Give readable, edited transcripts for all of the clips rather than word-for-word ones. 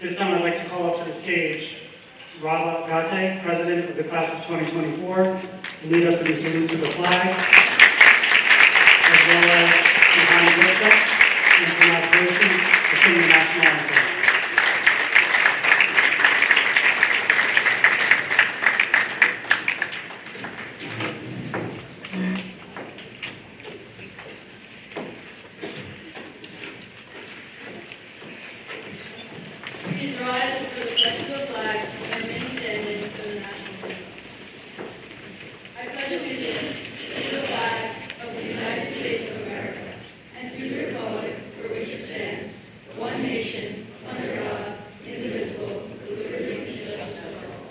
This time I'd like to call up to the stage Rava Gate, President of the Class of 2024, to lead us in the salute to the flag, as well as Suhani Gupta in collaboration to sing the national anthem. Please rise for the pledge to the flag and remain standing for the national anthem. I pledge allegiance to the flag of the United States of America and to the republic for which it stands, one nation, under God, indivisible, with liberty and justice for all.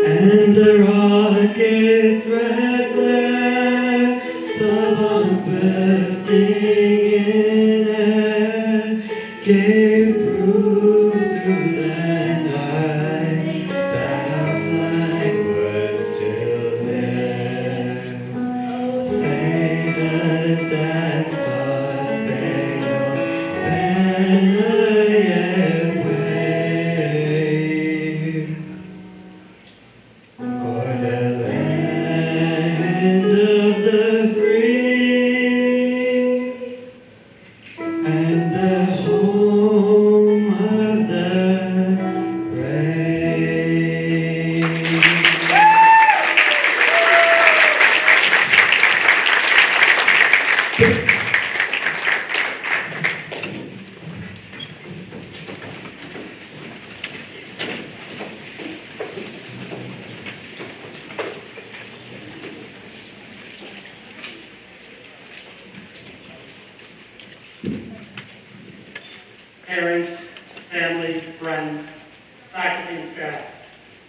And the rocket's red glare, the bombs bursting in air, gave proof through the night that our flag was still there. Say, does that star-spangled banner yet wave? For the land of the free and the home of the brave. Parents, family, friends, faculty and staff,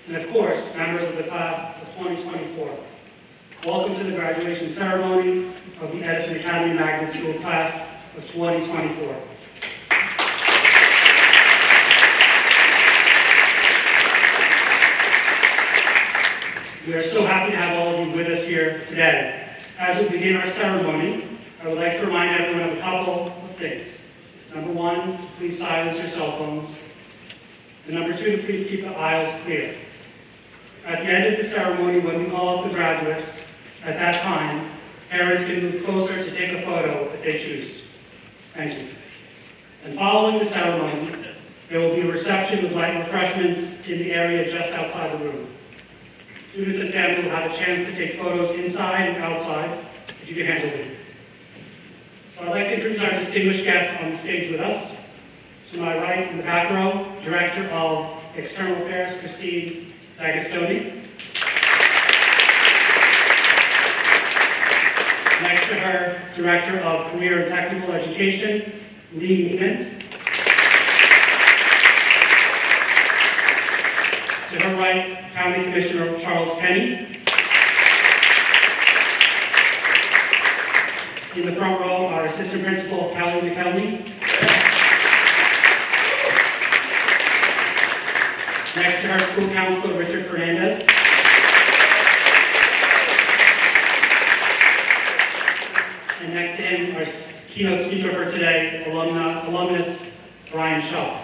and of course, members of the class of 2024. Welcome to the graduation ceremony of the Edison County Magnet School class of 2024. We are so happy to have all of you with us here today. As we begin our ceremony, I would like to remind everyone of a couple of things. Number one, please silence your cell phones. And number two, please keep the aisles clear. At the end of the ceremony, when we call up the graduates, at that time, parents can move closer to take a photo if they choose. Thank you. And following the ceremony, there will be a reception with light refreshments in the area just outside the room. Students and family will have a chance to take photos inside and outside, if you can handle it. So I'd like to introduce our distinguished guests on the stage with us. To my right, in the back row, Director of External Affairs, Christine D'Agostoni. Next to her, Director of Career and Technical Education, Lee Neiman. To her right, County Commissioner Charles Kenny. In the front row, our Assistant Principal, Kelly McKelney. Next to her, School Counselor Richard Fernandez. And next to him, our keynote speaker for today, alumnus Brian Shaw.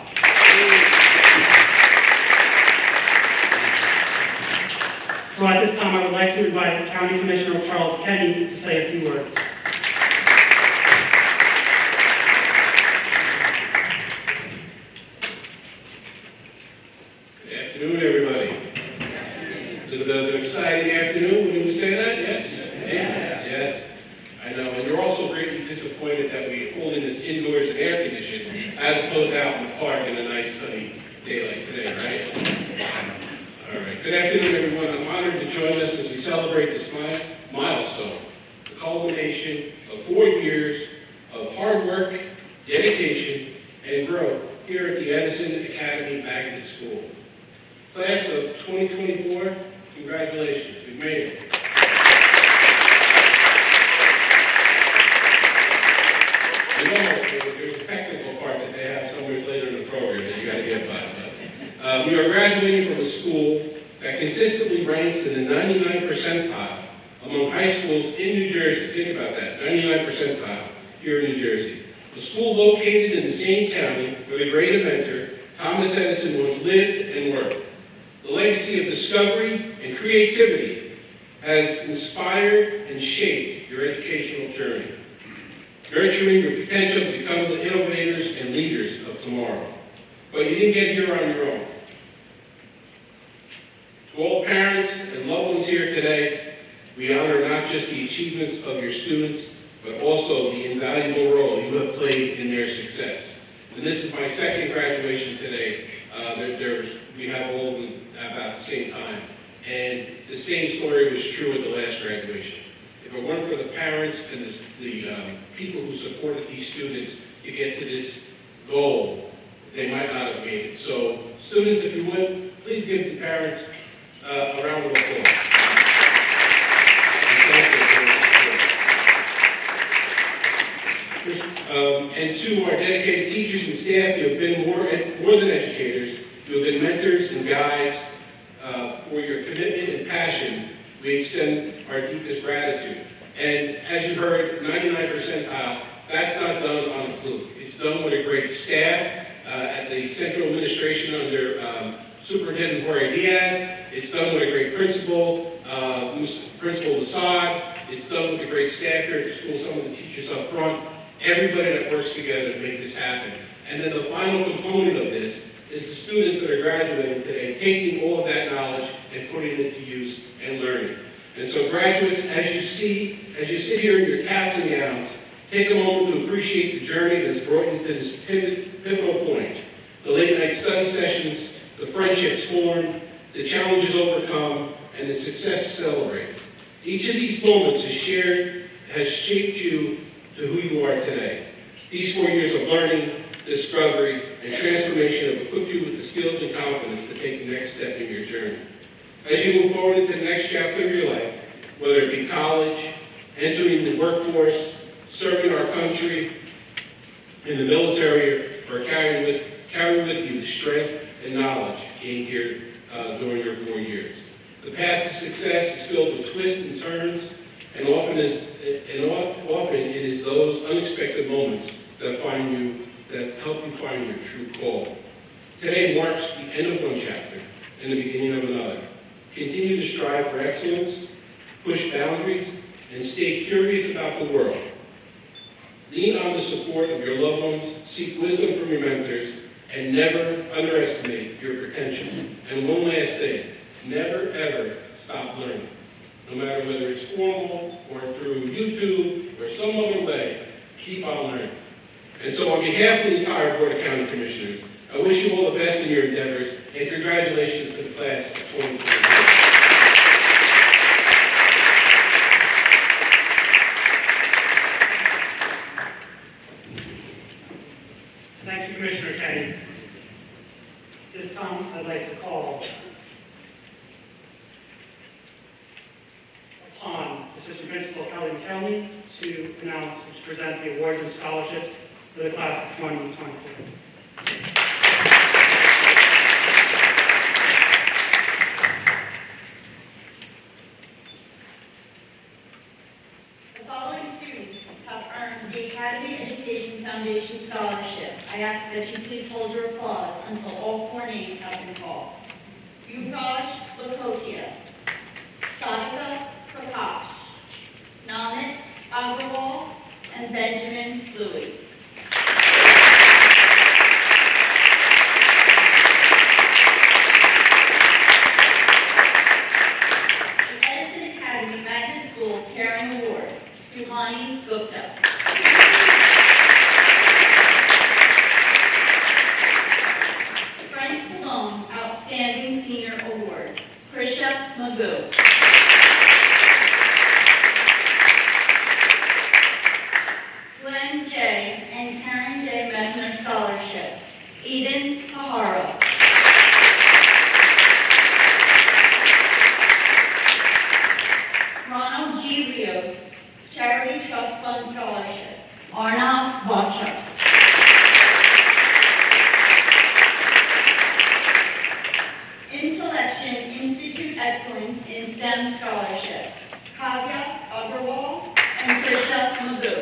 So at this time, I would like to invite County Commissioner Charles Kenny to say a few words. Good afternoon, everybody. with an exciting afternoon. Wouldn't you say that? Yes? Yes. I know. And you're also greatly disappointed that we're holding this indoors and air conditioned as opposed to out in the park in a nice sunny day like today, right? All right. Good afternoon, everyone. I'm honored to join us as we celebrate this milestone, the culmination of 4 years of hard work, dedication, and growth here at the Edison Academy Magnet School. Class of 2024, congratulations, we've made it. You know, there's a technical part that they have somewhere later in the program that you got to get by. We are graduating from a school that consistently ranks in the 99th percentile among high schools in New Jersey. Think about that, 99th percentile here in New Jersey. A school located in the same county where the great inventor, Thomas Edison, once lived and worked. The legacy of discovery and creativity has inspired and shaped your educational journey, nurturing your potential to become the innovators and leaders of tomorrow. But you didn't get here on your own. To all parents and loved ones here today, we honor not just the achievements of your students, but also the invaluable role you have played in their success. And this is my second graduation today. We have all of them about the same time. And the same story was true at the last graduation. If it weren't for the parents and the people who supported these students to get to this goal, they might not have made it. So students, if you would, please give the parents a round of applause. And to our dedicated teachers and staff, you have been more than educators. You have been mentors and guides. For your commitment and passion, we extend our deepest gratitude. And as you heard, 99th percentile, that's not done on a fluke. It's done with a great staff at the central administration under Superintendent Jorge Diaz. It's done with a great principal, Principal Lasad. It's done with the great staff here at the school, some of the teachers up front, everybody that works together to make this happen. And then the final component of this is the students that are graduating today, taking all of that knowledge and putting it to use and learning. And so graduates, as you sit here in your caps and gowns, take a moment to appreciate the journey that's brought you to this pivotal point. The late night study sessions, the friendships formed, the challenges overcome, and the success celebrated. Each of these moments has shaped you to who you are today. These 4 years of learning, discovery, and transformation have equipped you with the skills and confidence to take the next step in your journey. As you move forward into the next chapter of your life, whether it be college, entering the workforce, serving our country in the military, or carrying with you the strength and knowledge gained here during your 4 years. The path to success is filled with twists and turns, and often it is those unexpected moments that help you find your true call. Today marks the end of one chapter and the beginning of another. Continue to strive for excellence, push boundaries, and stay curious about the world. Lean on the support of your loved ones, seek wisdom from your mentors, and never underestimate your potential. And one last thing, never ever stop learning. No matter whether it's formal or through YouTube or some other way, keep on learning. And so on behalf of the entire Board of County Commissioners, I wish you all the best in your endeavors, and congratulations to the class of 2024. Thank you, Commissioner Kenny. This time, I'd like to call upon Assistant Principal Kelly McKelney to announce and to present the awards and scholarships for the class of 2024. The following students have earned the Academy Education Foundation Scholarship. I ask that you please hold your applause until all 4 names have been called. Yuvraj Lakotia, Sadika Prakash, Namit Agrawal, and Benjamin Louie. Magoo. Glenn J. and Karen J. Methner Scholarship. Eden Paharo. Ronald G. Rios, Charity Trust Fund Scholarship. Arnav Vacha. Intellection Institute Excellence in STEM Scholarship. Kavya Agarwal and Krisha Magoo.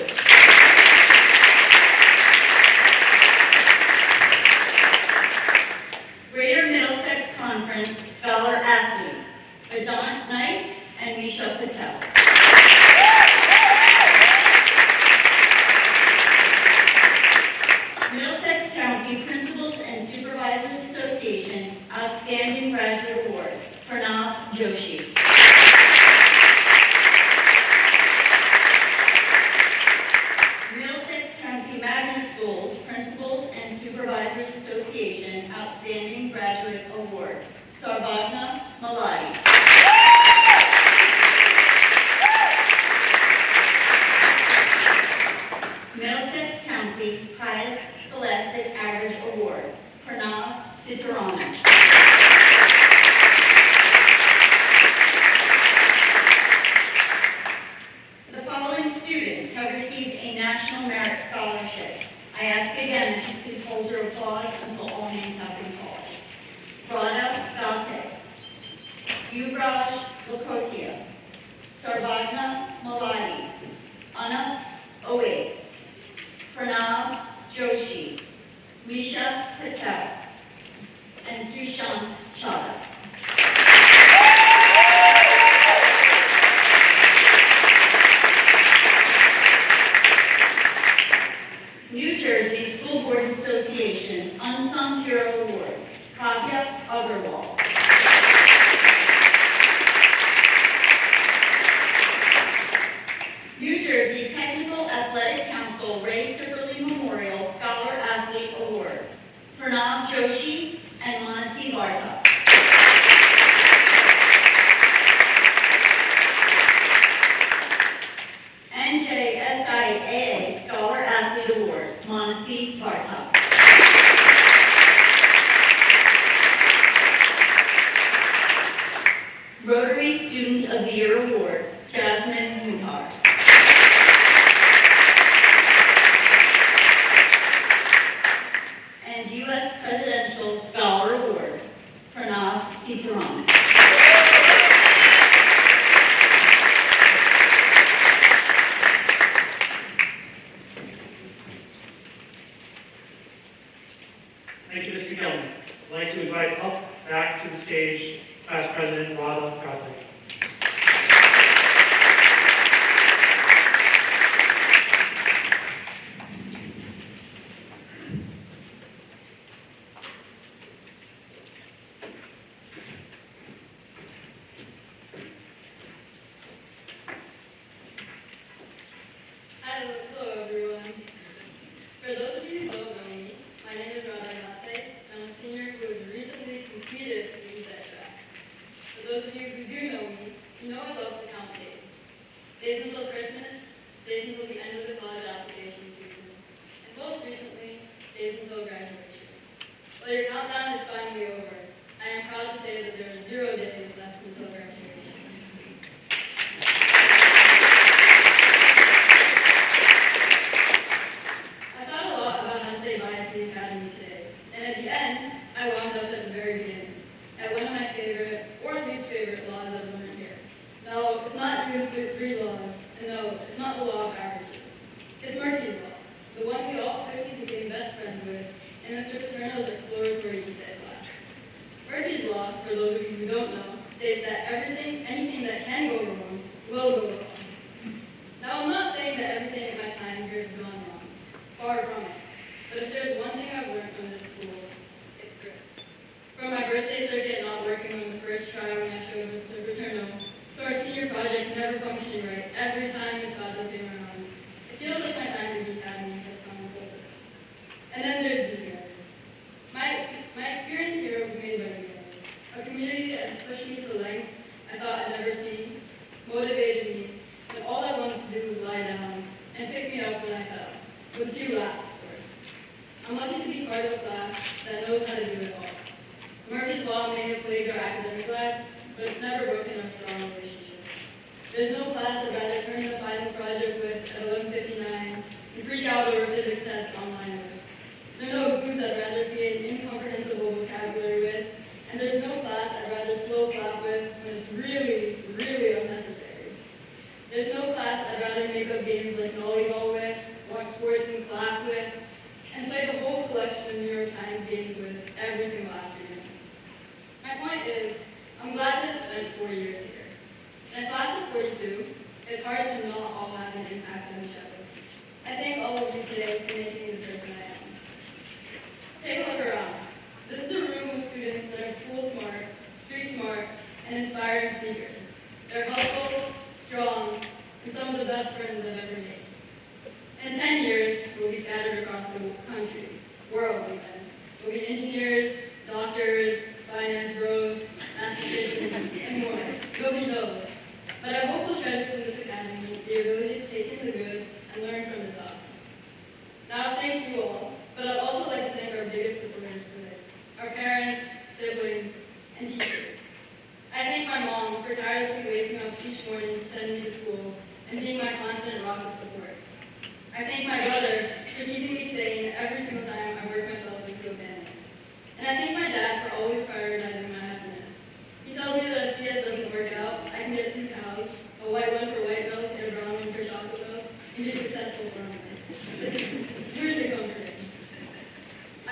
Greater Middlesex Conference Scholar Athlete. Vedant Naik and Misha Patel. Middlesex County Principals and Supervisors Association Outstanding Graduate Award, Pranav Joshi. Middlesex County Magnet Schools Principals and Supervisors Association Outstanding Graduate Award, Sarvagna Maladi. Middlesex County Highest Scholastic Average Award, Pranav Sitaraman. The following students have received a National Merit Scholarship. I ask again that you please hold your applause until all names have been called. Radha Galte, Yuvraj Lakotia, Sarvagna Maladi, Anas Oais, Pranav Joshi, Misha Patel, and Sushant Chadha. New Jersey School Boards Association Unsung Hero Award, Kavya Agarwal. New Jersey Technical Athletic Council Ray Sipperly Memorial Scholar Athlete Award, Pranav Joshi and Manasi Varta. NJSIAA Scholar Athlete Award, Manasi Varta. Rotary Student of the Year Award, Jasmine Muhar. And U.S. Presidential Scholar Award, Pranav Sitaraman. Thank you, Mr. Gilman. I'd like to invite up back to the stage Class President Radha Gatte. Hello, everyone. For those of you who don't know me, my name is Radha Gatte, and I'm a senior who has recently completed the ESET track. For those of you who do know me, you know I love to count days. Days until Christmas, days until the end of the college application season, and most recently, days until graduation. While your countdown is finally over, I am proud to say that there are 0 days left until graduation. I thought a lot about how to say bye to the academy today, and at the end, I wound up at the very beginning, at one of my favorite or least favorite laws I've learned here. No, it's not these 3 laws, and no, it's not the law of averages. It's Murphy's law, the one we all quickly became best friends with in Mr. Paterno's exploratory ESET class. Murphy's law, for those of you who don't know, states that anything that can go wrong, will go wrong. Now, I'm not saying that everything at my time here has gone wrong. Far from it. But if there's one thing I've learned from this school, it's grit. From my birthday circuit not working on the first try when I showed Mr. Paterno, to our senior project never functioning right every time Miss Gato came around, it feels like my time to the academy has come closer. And then there's these guys. My experience here was made by you guys. A community that has pushed me to lengths I point is, I'm glad to have spent 4 years here. In a class of 42, it's hard to not all have an impact on each other. I thank all of you today for making me the person I am. Take a look around. This is a room of students that are school smart, street smart, and inspiring speakers. They're helpful, strong, and some of the best friends I've ever made. In 10 years, we'll be scattered across the country, world even. We'll be engineers, doctors, finance bros, mathematicians, and more. Nobody knows. But I hope we'll treasure from this academy the ability to take in the good and learn from the tough. Now, thank you all, but I'd also like to thank our biggest supporters today, our parents, siblings, and teachers. I thank my mom for tirelessly waking up each morning to send me to school and being my constant rock of support. I thank my brother for keeping me sane every single time I work myself into a panic. And I thank my dad for always prioritizing my happiness. He tells me that if CS doesn't work out, I can get 2 cows, a white one for white milk and a brown one for chocolate milk, and be successful for me. It's really comforting.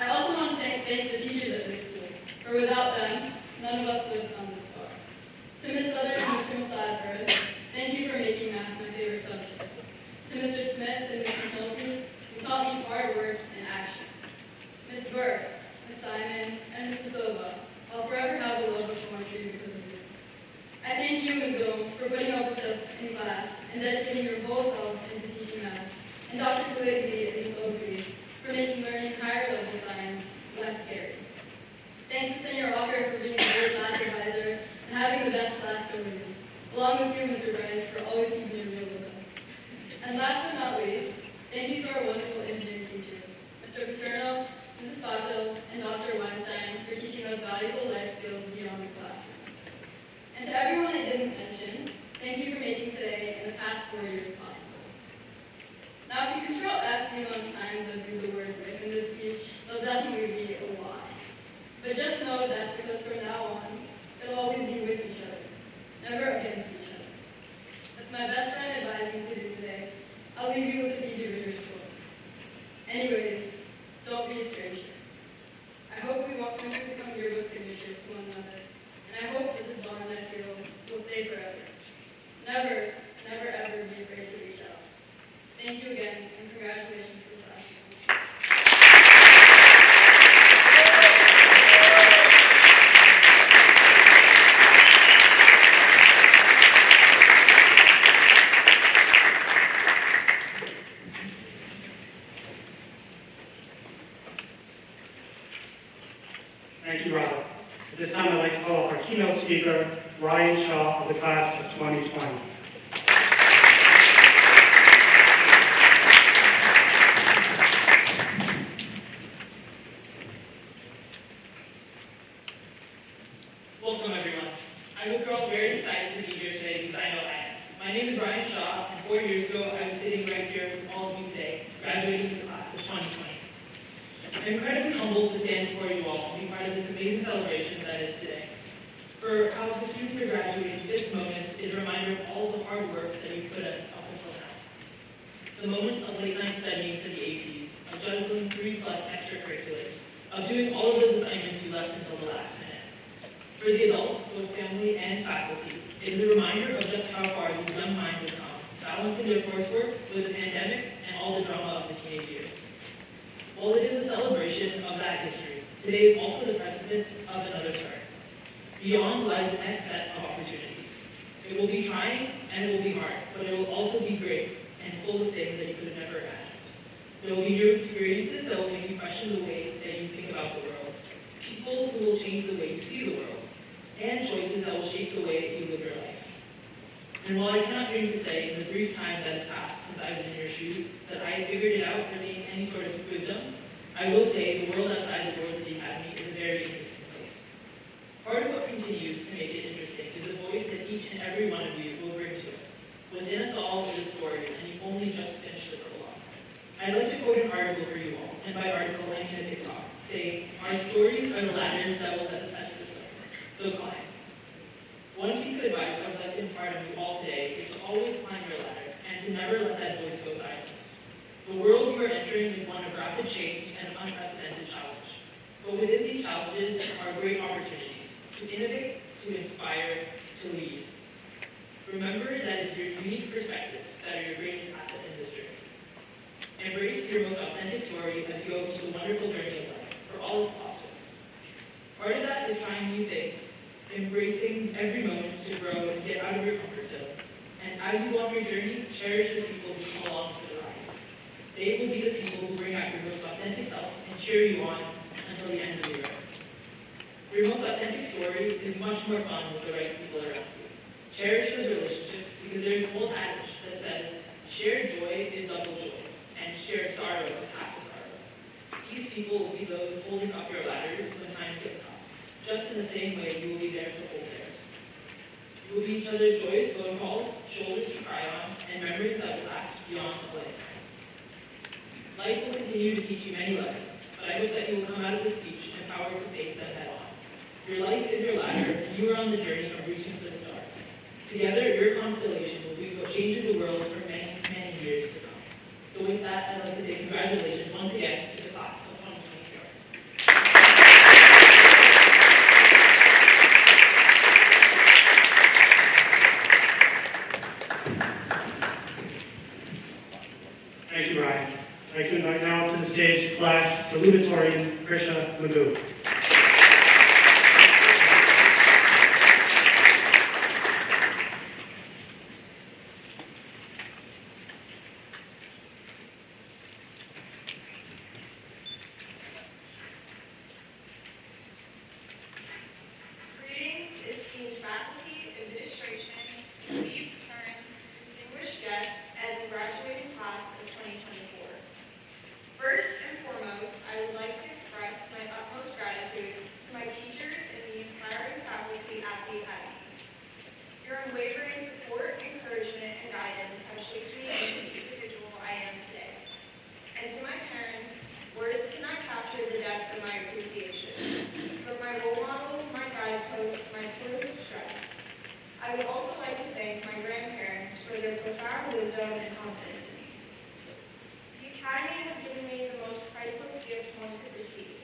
I also want to thank the teachers at this school, for without them, none of us would have come this far. To Ms. Southern and Mr. Masad first, thank you for making math my favorite subject. To Mr. Smith and Mr. Hilton, who taught me hard work and action. Ms. Burke, Ms. Simon, and Ms. Silva, I'll forever have the love of poetry because of you. I thank you, Ms. Gomes, for putting up with us in class and dedicating your whole self into teaching math, and Dr. Kuwazi and Ms. Oakley for making learning higher level science less scary. Thanks to Senior Walker for being a great class advisor and having the best class stories, along with you, Mr. Bryce, for always keeping it real with us. And last but not least, thank you to our wonderful engineering teachers, Mr. Paterno, Mrs. Fato, and Dr. Weinstein for teaching us valuable life skills beyond the classroom. And to everyone I didn't mention, thank you for making today and the past 4 years possible. Now, if you control F the amount of times I've used the word "with" in this speech, there'll definitely be a lot. But just know that's because from now on, it'll always be with each other, never against each other. That's my best friend advising to do today. I'll leave you with a P.G. Ritter's quote. Anyways, don't be a stranger. I hope we won't soon become yearbook signatures to one another, and I hope that this bond I feel will stay forever. Never, never ever be afraid to reach out. Thank you again, and congratulations to the class. Thank you, Robert. At this time, I'd like to call up our keynote speaker, Ryan Shaw, of the class of 2020. Welcome, everyone. I hope you're all very excited to be here today because I know I am. My name is Ryan Shaw, and 4 years ago, I was sitting right here with all of you today, graduating from the class of 2020. I'm incredibly humbled to stand before you all and be part of this amazing celebration that is today. For how the students are graduating, this moment is a reminder of all the hard work that we've put in up until now. The moments of late night studying for the APs, of juggling 3+ extracurriculars, of doing all of those assignments you left until the last minute. For the adults, both family and faculty, it is a reminder of just how far these young minds have come, balancing their coursework with the pandemic and all the drama of the teenage years. While it is a celebration of that history, today is also the precipice of another start. Beyond lies the next set of opportunities. It will be trying and it will be hard, but it will also be great and full of things that you could have never imagined. There will be new experiences that will make you question the way that you think about the world, people who will change the way you see the world, and choices that will shape the way that you live your life. And while I cannot dream to say in the brief time that has passed since I was in your shoes that I have figured it out or gained any sort of wisdom, I will say the world outside the doors of the academy is a very interesting place. Part of what continues to make it interesting is the voice that each and every one of you will bring to it. Within us all is a story, and you've only just finished the prologue. I'd like to quote an article for you all, and by article I mean a TikTok. Say, our stories are the ladders that will let us touch the stars. So climb. One piece of advice I would like to impart on you all today is to always climb your ladder, and to never let that voice go silent. The world you are entering is one of rapid change and unprecedented challenge. But within these challenges are great opportunities, to innovate, to inspire, to lead. Remember that it's your unique perspectives that are your greatest asset in this journey. Embrace your most authentic story as you go to the wonderful journey of life for all its plot twists. Part of that is trying new things, embracing every moment to grow and get out of your comfort zone. And as you go on your journey, cherish the people who come along for the ride. They will be the people who bring out your most authentic self and cheer you on until the end of your life. Your most authentic story is much more fun with the right people around you. Cherish those relationships because there's an old adage that says, shared joy is double joy, and shared sorrow is half the sorrow. These people will be those holding up your ladders when times get tough, just in the same way you will be there to hold theirs. You will be each other's joyous phone calls, shoulders to cry on, and memories that will last beyond a lifetime. Life will continue to teach you many lessons, but I hope that you will come out of this speech empowered to face them head on. Your life is your ladder, and you are on the journey of reaching for the stars. Together, your constellation will be what changes the world for many, many years to come. So with that, I'd like to say congratulations once again to the class of 2024. Thank you, Ryan. I'd like to invite now to the stage class Salutatorian Krisha Magoo. Greetings, esteemed faculty, administration, lead parents, distinguished guests, and the graduating class of 2024. First and foremost, I would like to express my utmost gratitude to my teachers and the inspiring faculty at the Academy. Your unwavering support, encouragement, and guidance have shaped me into the individual I am today. And to my parents, words cannot capture the depth of my appreciation. From my role models, my guideposts, my pillars of strength. I would also like to thank my grandparents for their profound wisdom and confidence in me. The Academy has given me the most priceless gift one could receive,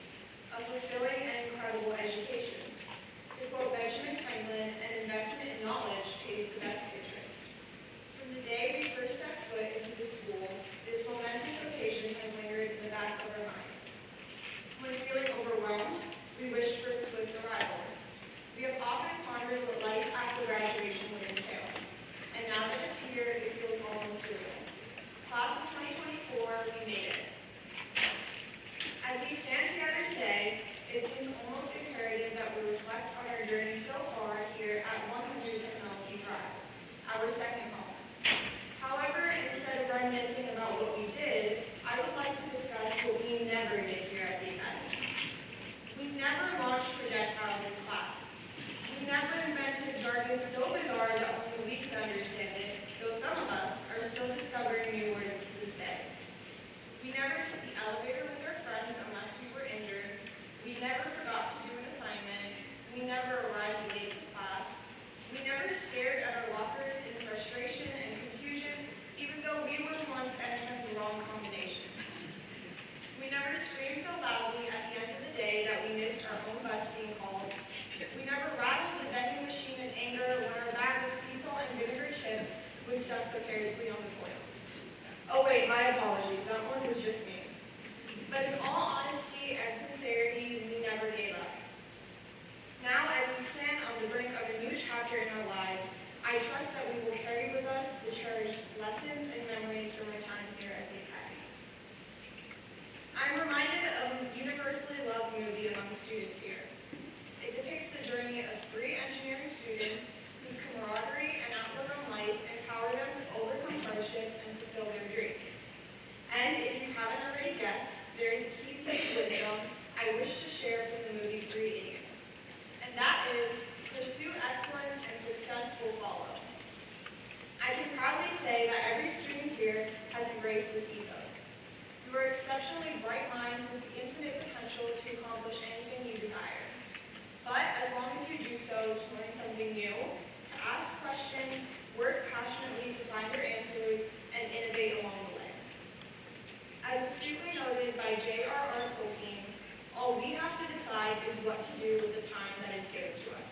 a fulfilling and incredible education. To quote Benjamin Franklin, an investment in knowledge pays the best interest. From the day we first set foot into the school, this momentous occasion has lingered in the back of our minds. When feeling overwhelmed, we wished for its swift arrival. We have often pondered what life after graduation would entail. And now that it's here, it feels almost surreal. Class of 2024, we made it. As we stand together today, it seems almost imperative that we reflect on our journey so far here at 100 Technology Drive, our second home. However, instead of reminiscing about what we did, I would like to discuss what we never did here at the Academy. We never launched projectiles in class. We never invented a jargon so bizarre that only we could understand it, though some of us are still discovering new words to this day. We never took the elevator with our friends unless we were injured. We never forgot to do an assignment. We never arrived late to class. We never stared at our lockers in frustration and confusion, even though we were the ones entering the wrong combination. We never screamed so loudly at the end of the day that we missed our own bus being called. We never rattled the vending machine in anger when our bag of sea salt and vinegar chips was stuck precariously on the coils. Oh wait, my apologies, that one was just me. But in all honesty and sincerity, we never gave up. Now, as we stand on the brink of a new chapter in our lives, I trust that we will carry with us the cherished lessons and memories from our time here at the Academy. I'm reminded of a universally loved movie among students here. It depicts the journey of 3 engineering students whose camaraderie and outlook on life empower them to overcome hardships and fulfill their dreams. And if you haven't already guessed, there is a key piece of wisdom I wish to share from the movie 3 Idiots. And that is, pursue excellence and success will follow. I can proudly say that every student here has embraced this ethos. You are exceptionally bright minds with the infinite potential to accomplish anything you desire. But as long as you do so to learn something new, to ask questions, work passionately to find your answers, and innovate along the way. As astutely noted by J.R.R. Tolkien, all we have to decide is what to do with the time that is given to us.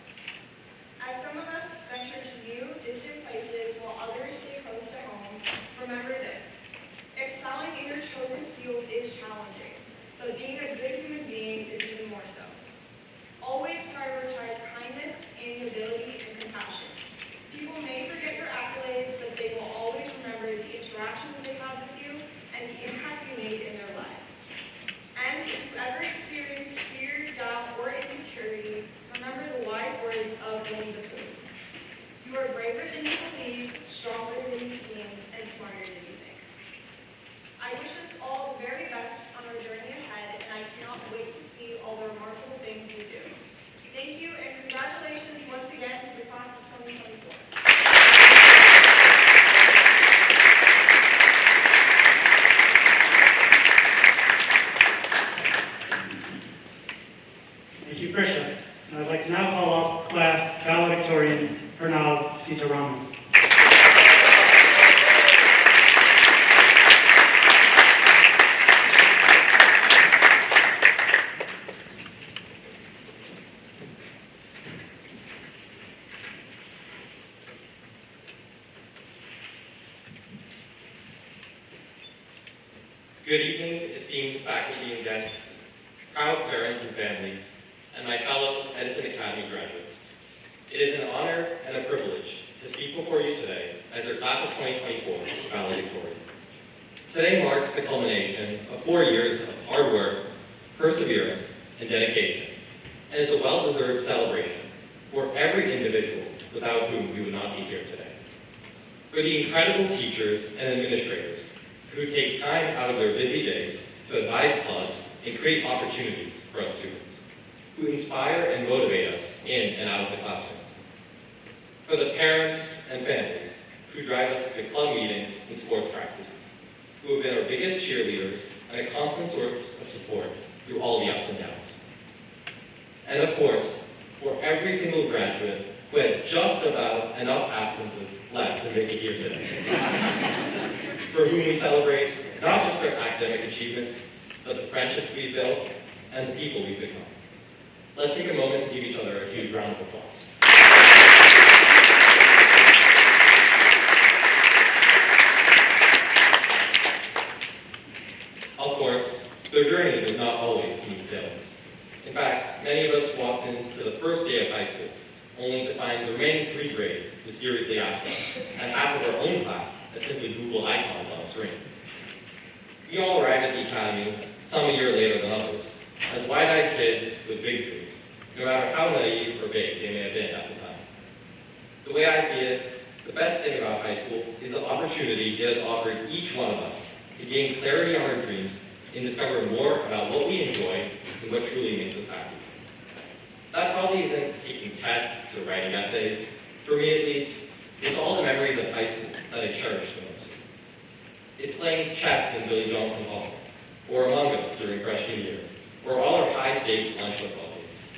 Pressure. And I'd like to now call up class valedictorian Hernav Sitaraman. Good evening, esteemed faculty and guests, proud parents and families, and my fellow Edison Academy graduates. It is an honor and a privilege to speak before you today as your class of 2024 valedictorian. Today marks the culmination of 4 years of hard work, perseverance, and dedication, and is a well-deserved celebration for every individual without whom we would not be here today. For the incredible teachers and administrators who take time out of their busy days to advise clubs and create opportunities for us students, who inspire and motivate us in and out of the classroom. For the parents and families who drive us to club meetings and sports practices, who have been our biggest cheerleaders and a constant source of support through all the ups and downs. And of course, for every single graduate who had just about enough absences left to make it here today. For whom we celebrate not just our academic achievements, but the friendships we've built and the people we've become. Let's take a moment to give each other a huge round of applause. Of course, their journey was not always smooth sailing. In fact, many of us walked into the first day of high school only to find the remaining 3 grades mysteriously absent, and half of our own class as simply Google icons on screen. We all arrived at the academy some a year later than others, as wide-eyed kids with big dreams, no matter how naive or vague they may have been at the time. The way I see it, the best thing about high school is the opportunity it has offered each one of us to gain clarity on our dreams and discover more about what we enjoy and what truly makes us happy. That probably isn't taking tests or writing essays. For me at least, it's all the memories of high school that I cherish the most. It's playing chess in Billy Johnson Hall, or Among Us during freshman year, or all our high-stakes lunch football games.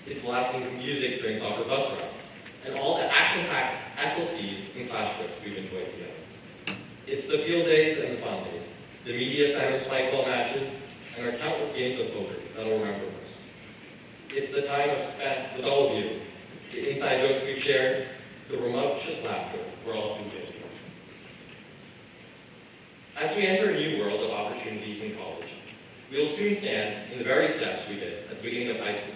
It's blasting music during soccer bus rides, and all the action-packed SLCs and class trips we've enjoyed together. It's the field days and the fun days, the media center spikeball matches, and our countless games of poker that I'll remember most. It's the time I've spent with all of you, the inside jokes we've shared, the rambunctious laughter we're all too guilty of. As we enter a new world of opportunities in college, we will soon stand in the very steps we did at the beginning of high school,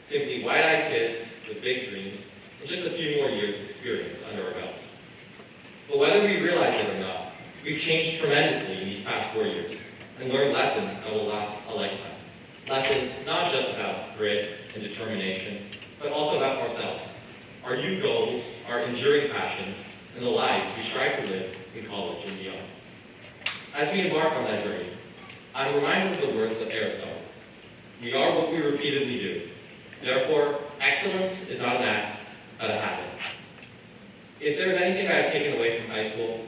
simply wide-eyed kids with big dreams and just a few more years of experience under our belts. But whether we realize it or not, we've changed tremendously in these past 4 years and learned lessons that will last a lifetime. Lessons not just about grit and determination, but also about ourselves, our new goals, our enduring passions, and the lives we strive to live in college and beyond. As we embark on that journey, I'm reminded of the words of Aristotle. We are what we repeatedly do. Therefore, excellence is not an act, but a habit. If there's anything I've taken away from high school,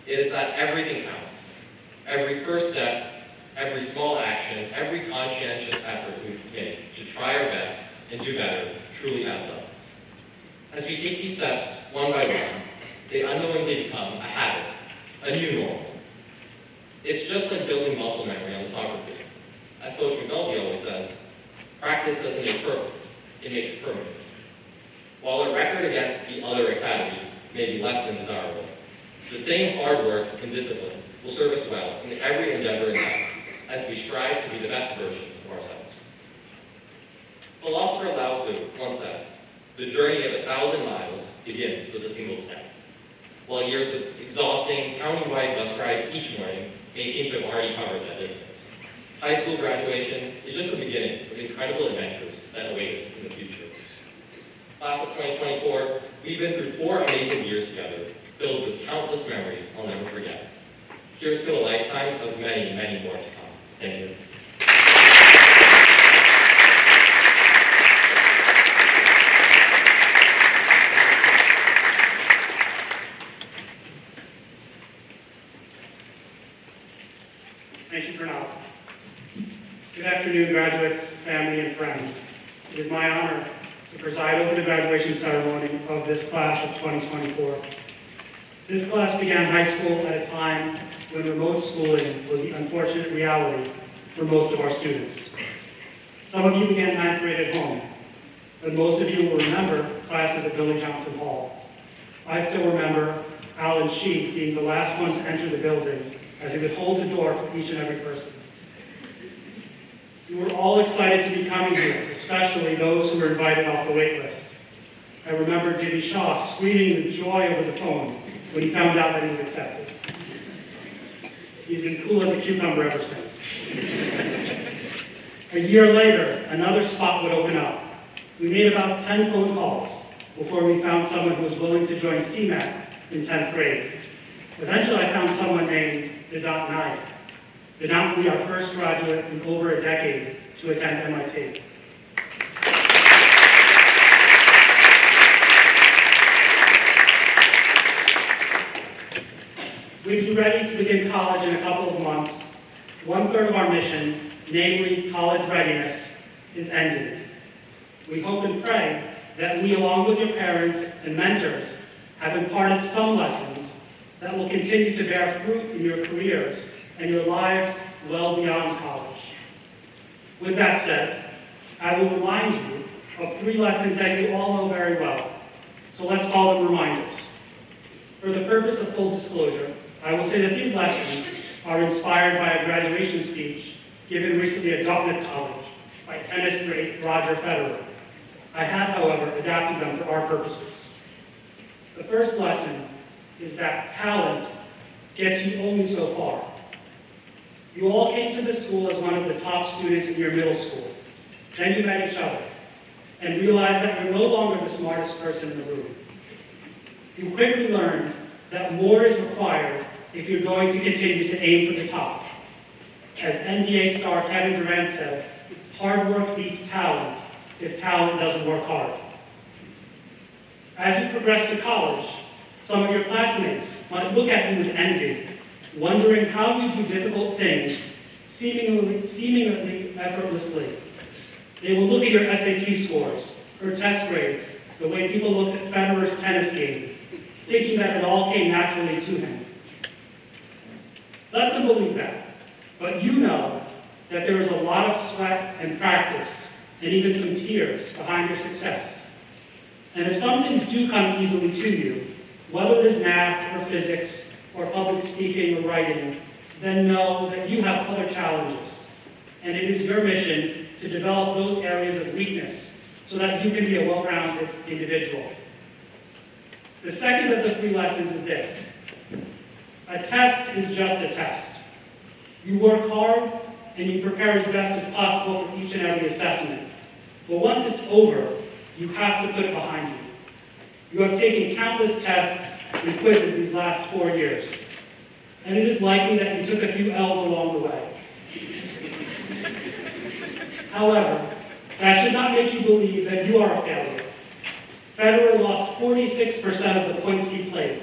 it is that everything counts. Every first step, every small action, every conscientious effort we make to try our best and do better truly adds up. As we take these steps one by one, they unknowingly become a habit, a new normal. It's just like building muscle memory on the soccer field. As Coach McNulty always says, practice doesn't make perfect, it makes permanent. While our record against the other academy may be less than desirable, the same hard work and discipline will serve us well in every endeavor in life as we strive to be the best versions of ourselves. Philosopher Lao Tzu once said, "The journey of 1,000 miles begins with a single step." While years of exhausting, county-wide bus rides each morning may seem to have already covered that distance, high school graduation is just the beginning of incredible adventures that await us in the future. Class of 2024, we've been through 4 amazing years together, filled with countless memories I'll never forget. Here's to a lifetime of many, many more to come. Thank you. Thank you, Pranav. Good afternoon, graduates, family, and friends. it is my honor to preside over the graduation ceremony of this class of 2024. This class began high school at a time when remote schooling was the unfortunate reality for most of our students. Some of you began ninth grade at home, but most of you will remember classes at Billy Johnson Hall. I still remember Alan Sheep being the last one to enter the building as he would hold the door for each and every person. We were all excited to be coming here, especially those who were invited off the wait list. I remember Diddy Shaw screaming with joy over the phone when he found out that he was accepted. He's been cool as a cucumber ever since. A year later, another spot would open up. We made about 10 phone calls before we found someone who was willing to join CMAT in 10th grade. Eventually, I found someone named Vedant Naik. Vedant will be our first graduate in over a decade to attend MIT. We'd be ready to begin college in a couple of months. 1/3 of our mission, namely college readiness, is ended. We hope and pray that we, along with your parents and mentors, have imparted some lessons that will continue to bear fruit in your careers and your lives well beyond college. With that said, I will remind you of 3 lessons that you all know very well. So let's call them reminders. For the purpose of full disclosure, I will say that these lessons are inspired by a graduation speech given recently at Dartmouth College by tennis great Roger Federer. I have, however, adapted them for our purposes. The first lesson is that talent gets you only so far. You all came to this school as one of the top students in your middle school. Then you met each other and realized that you're no longer the smartest person in the room. You quickly learned that more is required if you're going to continue to aim for the top. As NBA star Kevin Durant said, hard work beats talent if talent doesn't work hard. As you progress to college, some of your classmates might look at you with envy, wondering how you do difficult things seemingly effortlessly. They will look at your SAT scores or test grades the way people looked at Federer's tennis game, thinking that it all came naturally to him. Let them believe that, but you know that there is a lot of sweat and practice and even some tears behind your success. And if some things do come easily to you, whether it is math or physics or public speaking or writing, then know that you have other challenges. And it is your mission to develop those areas of weakness so that you can be a well-rounded individual. The second of the 3 lessons is this. A test is just a test. You work hard and you prepare as best as possible for each and every assessment. But once it's over, you have to put it behind you. You have taken countless tests and quizzes these last 4 years, and it is likely that you took a few L's along the way. However, that should not make you believe that you are a failure. Federer lost 46% of the points he played,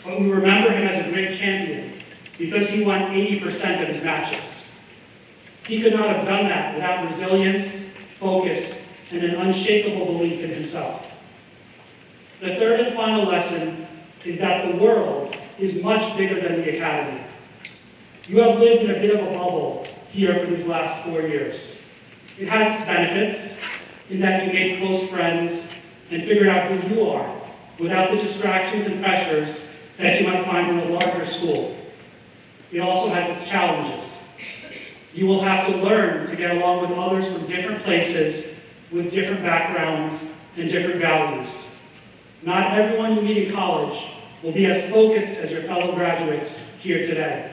but we remember him as a great champion because he won 80% of his matches. He could not have done that without resilience, focus, and an unshakable belief in himself. The third and final lesson is that the world is much bigger than the academy. You have lived in a bit of a bubble here for these last 4 years. It has its benefits in that you made close friends and figured out who you are without the distractions and pressures that you might find in a larger school. It also has its challenges. You will have to learn to get along with others from different places with different backgrounds and different values. Not everyone you meet in college will be as focused as your fellow graduates here today.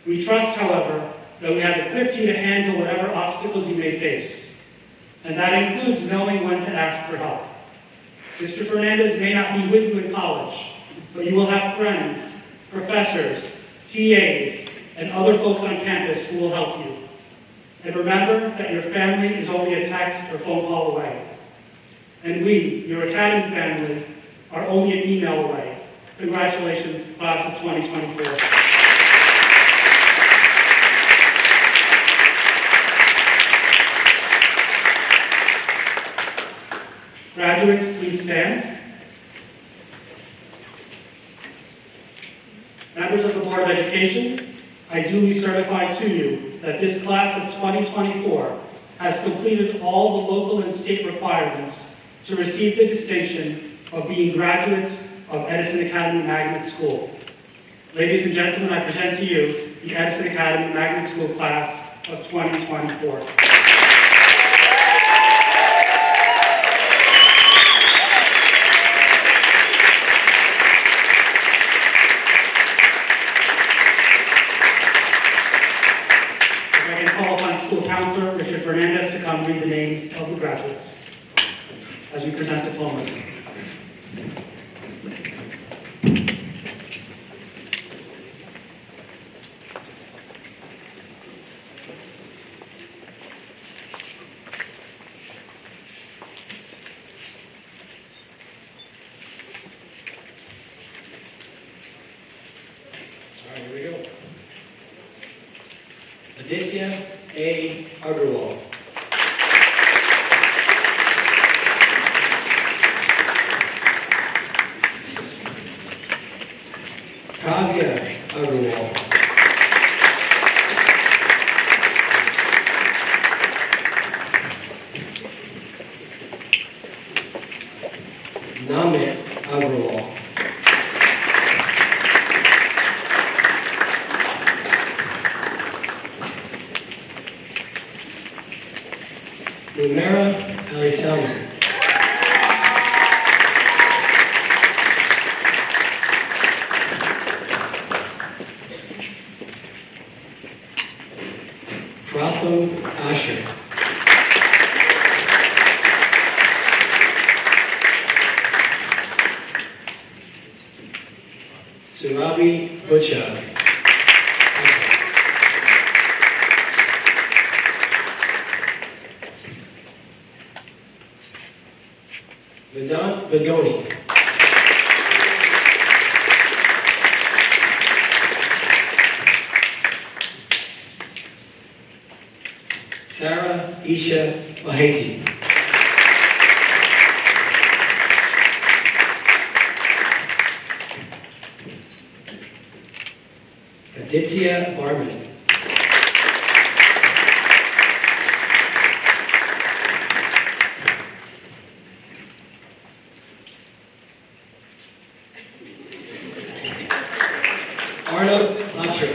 We trust, however, that we have equipped you to handle whatever obstacles you may face, and that includes knowing when to ask for help. Mr. Fernandez may not be with you in college, but you will have friends, professors, TAs, and other folks on campus who will help you. And remember that your family is only a text or phone call away. And we, your Academy family, are only an email away. Congratulations, class of 2024. Graduates, please stand. Members of the Board of Education, I duly certify to you that this class of 2024 has completed all the local and state requirements to receive the distinction of being graduates of Edison Academy Magnet School. Ladies and gentlemen, I present to you the Edison Academy Magnet School class of 2024. School Counselor Richard Fernandez to come read the names of the graduates as we present diplomas. All right, here we go. Aditya A. Agarwal. Kavya Agarwal. Namit Agarwal. Lumera Alisama. Pratham Asher. Surabi Butchav. Vedant Bedoni. Sarah Isha Maheti. Aditya Barman. Arnav Latra.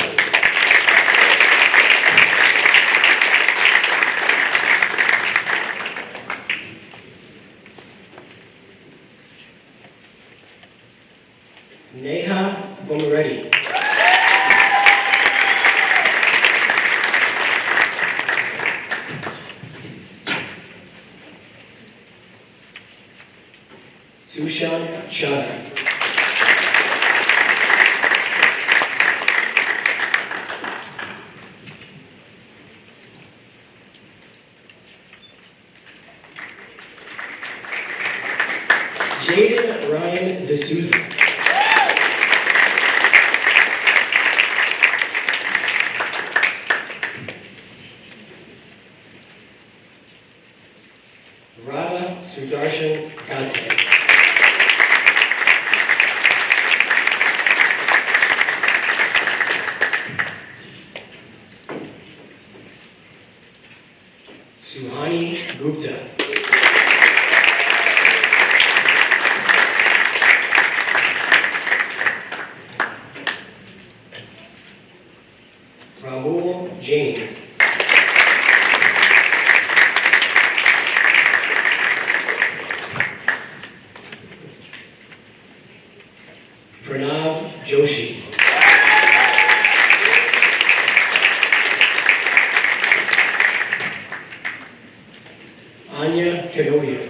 Neha Bomaretti. Sushan Chada. Jaden Ryan D'Souza. Radha Sudarshan Gate. Suhani Gupta. Rahul Jain. Pranav Joshi. Anya Kenodia.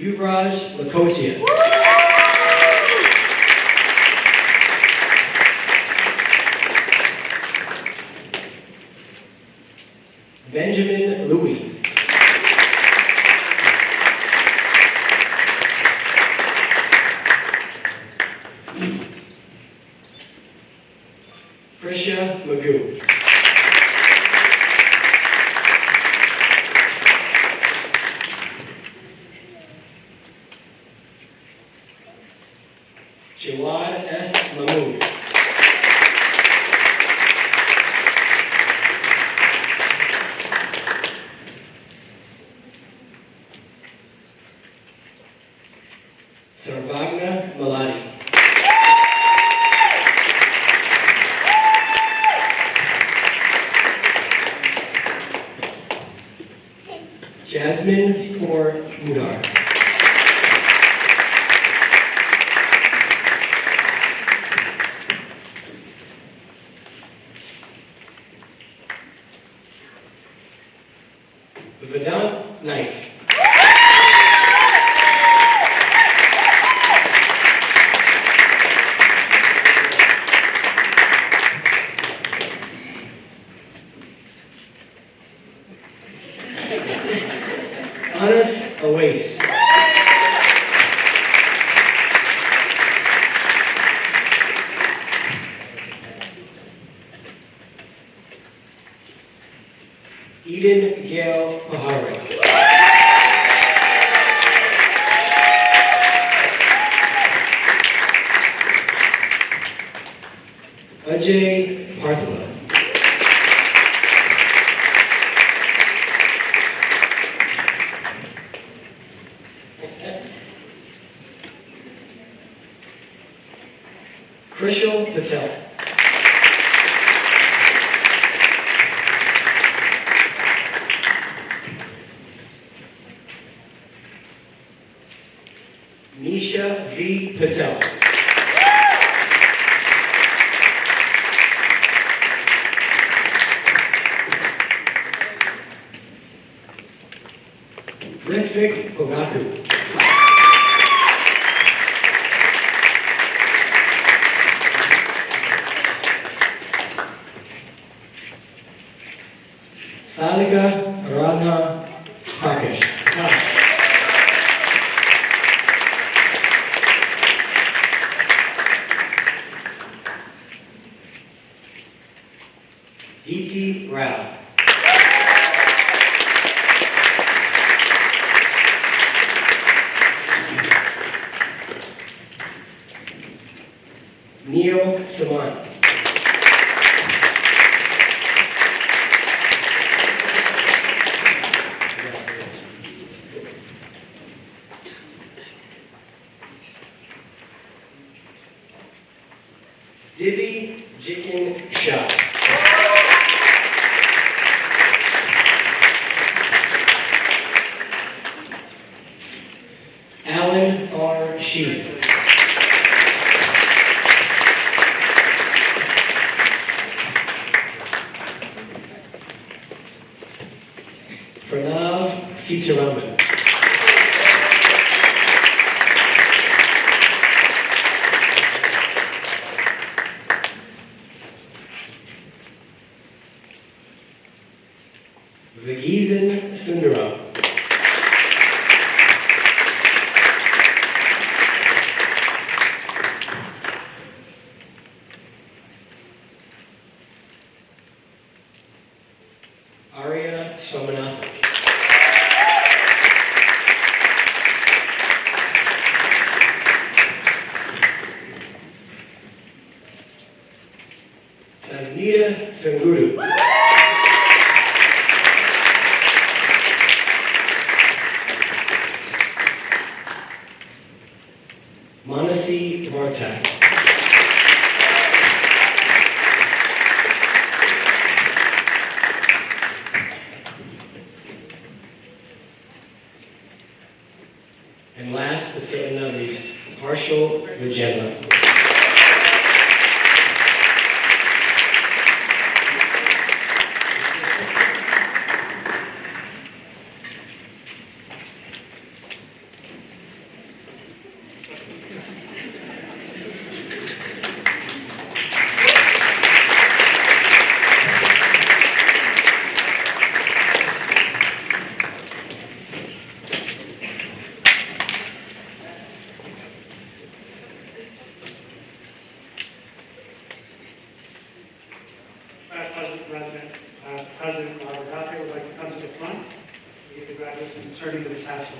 Yuvraj Lakotia. Benjamin Louis. Krisha Magoo. Jawad S. Mahmood. Sarvagna Maladi. Jasmine Kaur Mudar. Vedant Naik. Anas Awais. Eden Gail Pahari. Ajay Parthala. Krishal Patel. Nisha V. Patel. Rithvik Bogaku. Salika Radha Prakash. D.T. Rao. Neil Saman. Divi Jikin Shah. Alan R. Sheehan. Pranav Sitaraman. Vigizan Sundaram. Arya Swaminathan. Sasnita Tanguru. Manasi Vartak. And last but certainly not least, Harshal Vijayla. resident, past President Robert Guthrie would like to come to the front to get the graduates and turn into the tassel.